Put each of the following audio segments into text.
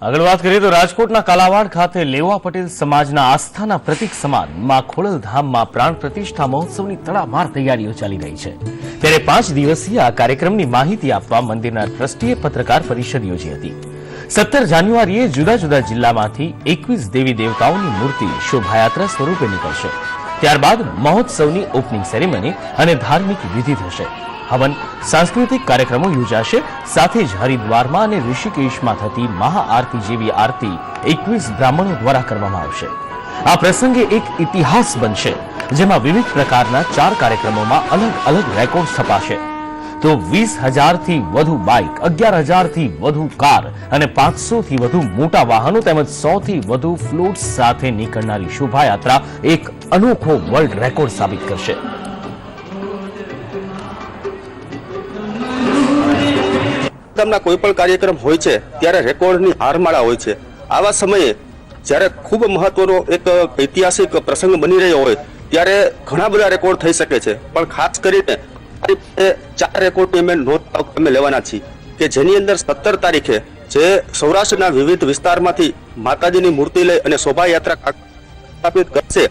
આગળ વાત કરીએ તો રાજકોટના કાલાવાડ ખાતે લેવા પટેલ સમાજના આસ્થાના પ્રતીક સમાન માં ખોડલધામમાં પ્રાણ પ્રતિષ્ઠા મહોત્સવની તડામાર તૈયારીઓ ચાલી રહી છે। ત્યારે 5 દિવસીય આ કાર્યક્રમની માહિતી આપવા મંદિરના ટ્રસ્ટીએ પત્રકાર પરિષદ યોજી હતી। 17 જાન્યુઆરીએ જુદા જુદા જિલ્લામાંથી 21 દેવી દેવતાઓની મૂર્તિ શોભાયાત્રા સ્વરૂપે નીકળશે। ત્યારબાદ મહોત્સવની ઓપનિંગ સેરેમની અને ધાર્મિક વિધિ થશે। હવન सांस्कृतिक कार्यक्रमों योजाशे, साथ ज हरिद्वार में और ऋषिकेश में थती महाआरती जेवी आरती 21 ब्राह्मणों द्वारा करवामां आवशे। आ प्रसंगे एक इतिहास बनशे, जेमां विविध प्रकारना 4 कार्यक्रमों में अलग अलग रेकॉर्ड छपाशे। तो 20,000 थी वधु बाइक, 11,000 थी वधु कार और 500 थी वधु मोटा वाहनों तेमज 100 थी वधु फ्लोट्स साथे निकळनारी शोभायात्रा एक अनोखो वर्ल्ड रेकॉर्ड साबित करशे। कोई पण कार्यक्रम होय छे त्यारे रेकॉर्डनी हारमाळा होय छे। आवा समये ज्यारे खूब महत्वनो एक ऐतिहासिक प्रसंग बनी रह्यो होय त्यारे घणा बधा रेकॉर्ड थई शके छे, पण खास करीने 4 रेकॉर्डनी अमे नोंध अमे लेवाना छीए के जेनी अंदर 17 तारीखे जे सौराष्ट्રના विविध विस्तारमांथी माताजीनी मूर्ति लई अने शोभायात्रा स्थापित करशे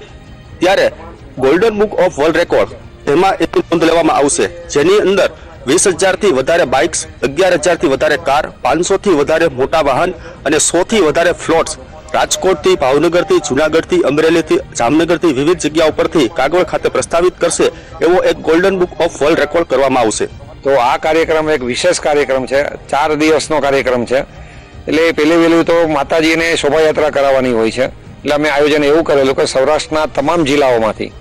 त्यारे golden book of world record एमां एक नोंध लेवामां आवशे, जेनी अंदर 20,000 थी वधारे बाइक्स, 11,000 थी वधारे कार, 500 थी वधारे मोटा वाहन और 100 थी वधारे फ्लोट्स राजकोट थी, भावनगर थी, जूनागढ़ थी, अमरेली थी, जामनगर थी विविध जग्याओं पर थी कागवड़ खाते प्रस्तावित करशे एवो एक golden book of world record करवामां आवशे। तो आ कार्यक्रम एक विशेष कार्यक्रम है, 4 दिवसनो कार्यक्रम है। एटले पहेली वहेलू तो माताजीने शोभायात्रा कराववानी होय छे, એટલે અમે આયોજન એવું કરેલું કે સૌરાષ્ટ્રના તમામ જિલ્લાઓમાંથી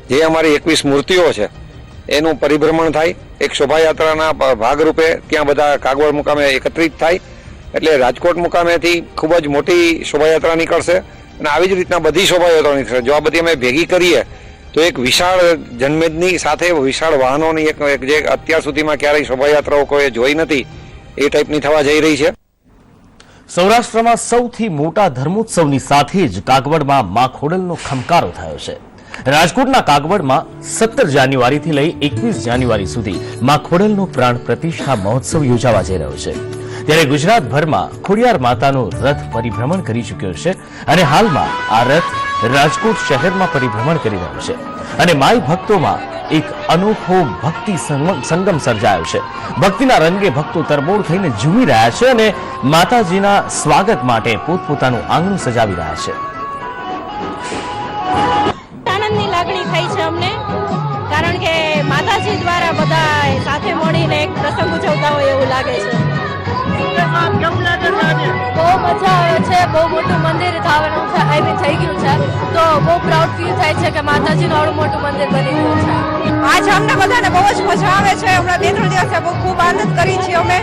જે અમારી 21 મૂર્તિઓ છે એનું પરિભ્રમણ થાય, એક શોભાયાત્રાના ભાગરૂપે ત્યાં બધા કાગવડ મુકામે એકત્રિત થાય, એટલે રાજકોટ મુકામેથી ખૂબ જ મોટી શોભાયાત્રા નીકળશે અને આવી જ રીતના બધી શોભાયાત્રા નીકળશે। જો આ બધી અમે ભેગી કરીએ તો એક વિશાળ જનમેદની સાથે વિશાળ વાહનોની એક જે અત્યાર સુધીમાં ક્યારેય શોભાયાત્રાઓ કોઈ જોઈ નથી એ ટાઈપની થવા જઈ રહી છે। સૌરાષ્ટ્રમાં સૌથી મોટા ધર્મોત્સવની સાથે જ કાગવડમાં માં ખોડલનો ખમકારો થયો છે। રાજકોટના કાગવડમાં 17 જાન્યુઆરીથી લઈ 21 જાન્યુઆરી સુધી માં ખોડલનો પ્રાણ પ્રતિષ્ઠા મહોત્સવ યોજાવા જઈ રહ્યો છે। ત્યારે ગુજરાતભરમાં ખોડિયાર માતાનો રથ પરિભ્રમણ કરી ચૂક્યો છે અને હાલમાં આ રથ રાજકોટ શહેરમાં પરિભ્રમણ કરી રહ્યો છે અને માઈ ભક્તોમાં એક અનોખો ભક્તિ સંગમ સર્જાયો છે। ભક્તિના રંગે ભક્તો તરબોળ થઈને ઝૂમી રહ્યા છે અને માતાજીના સ્વાગત માટે પોતપોતાનું આંગણું સજાવી રહ્યા છે। લાગણી થઈ છે અમને, કારણ કે માતાજી દ્વારા બધા સાથે મળીને એક પ્રસંગ ઉજવતા હોય એવું લાગે છે। બહુ મજા આવે છે, બહુ મોટું મંદિર થવાનું છે, થઈ ગયું છે, તો બહુ પ્રાઉડ ફીલ થાય છે કે માતાજીનું આવડું મોટું મંદિર બની ગયું છે। આજ અમને બધાને બહુ જ મજા આવે છે। હમણાં 2-3 દિવસે બહુ ખૂબ આનંદ કરી છીએ અમે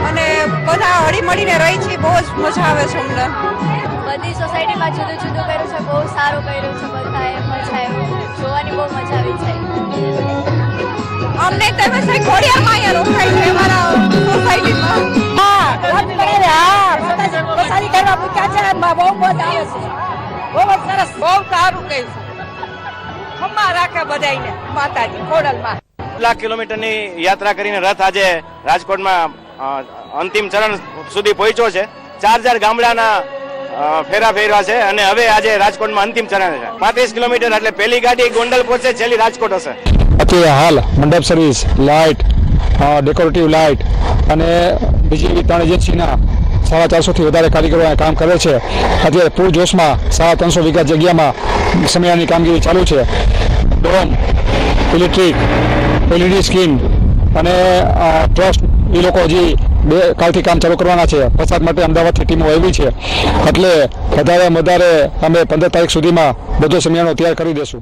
અને બધા હળી મળીને રહી છીએ, બહુ જ મજા આવે છે અમને। બધી સોસાયટીમાં જુદું જુદું કર્યું છે, બહુ સારું કર્યું છે, બધાએ મજા આવી, જોવાની બહુ મજા આવી છે। અમને તમે સે ખોડિયારમાં અહીંયા રોકાઈ છે અમારા સોસાયટીમાં। હા, રદ કરે હા, સોસાયટી કરવા મૂક્યા છે, બહુ મજા આવે છે, બહુ સરસ, બહુ સારું કર્યું છે। ખમ્મા રાખે બધાઈને માતાજી ખોડલમાં। લાખ કિલોમીટરની યાત્રા કરીને રથ આજે રાજકોટમાં અંતિમ ચરણ સુધી પહોંચ્યો છે। 4,000 ગામડાના फेरा फेरवा है અને હવે આજે રાજકોટમાં અંતિમ ચરણ છે। 35 કિલોમીટર એટલે પહેલી ગાડી ગોંડલ પહોંચે, છેલ્લી રાજકોટ હશે। અત્યારે હાલ મંડપ સર્વિસ, લાઇટ, ડેકોરેટિવ લાઇટ અને બીજી 3 એજન્સીના 450 થી વધારે કારીગરો કામ કરે છે। અત્યારે પૂરજોશમાં 350 વીઘા જગ્યામાં સમિયાની કામગીરી ચાલુ છે। ડોમ, ઇલેક્ટ્રિક, એલઈડી સ્કીન અને ટ્રસ્ટ એ લોકો હજી 2 કાલથી કામ ચાલુ કરવાના છે। વરસાદ માટે અમદાવાદથી ટીમો આવી છે, એટલે વધારે અમે 15 તારીખ સુધીમાં બધો સમિયાનો તૈયાર કરી દેશું।